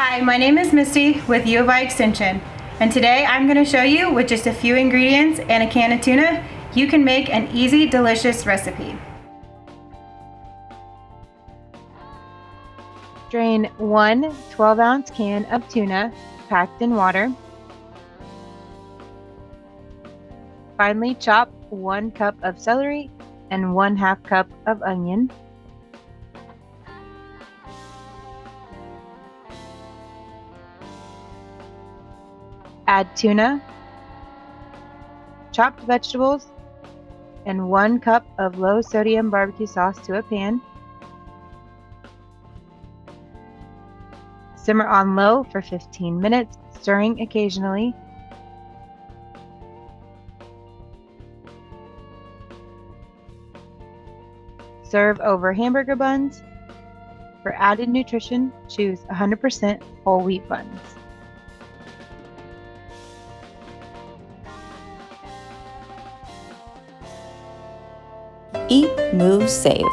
Hi, my name is Misty with U of I Extension, and today I'm going to show you with just a few ingredients and a can of tuna, you can make an easy, delicious recipe. Drain one 12-ounce can of tuna packed in water. Finely chop 1 cup of celery and 1/2 cup of onion. Add tuna, chopped vegetables, and 1 cup of low-sodium barbecue sauce to a pan. Simmer on low for 15 minutes, stirring occasionally. Serve over hamburger buns. For added nutrition, choose 100% whole wheat buns. Eat, Move, Save.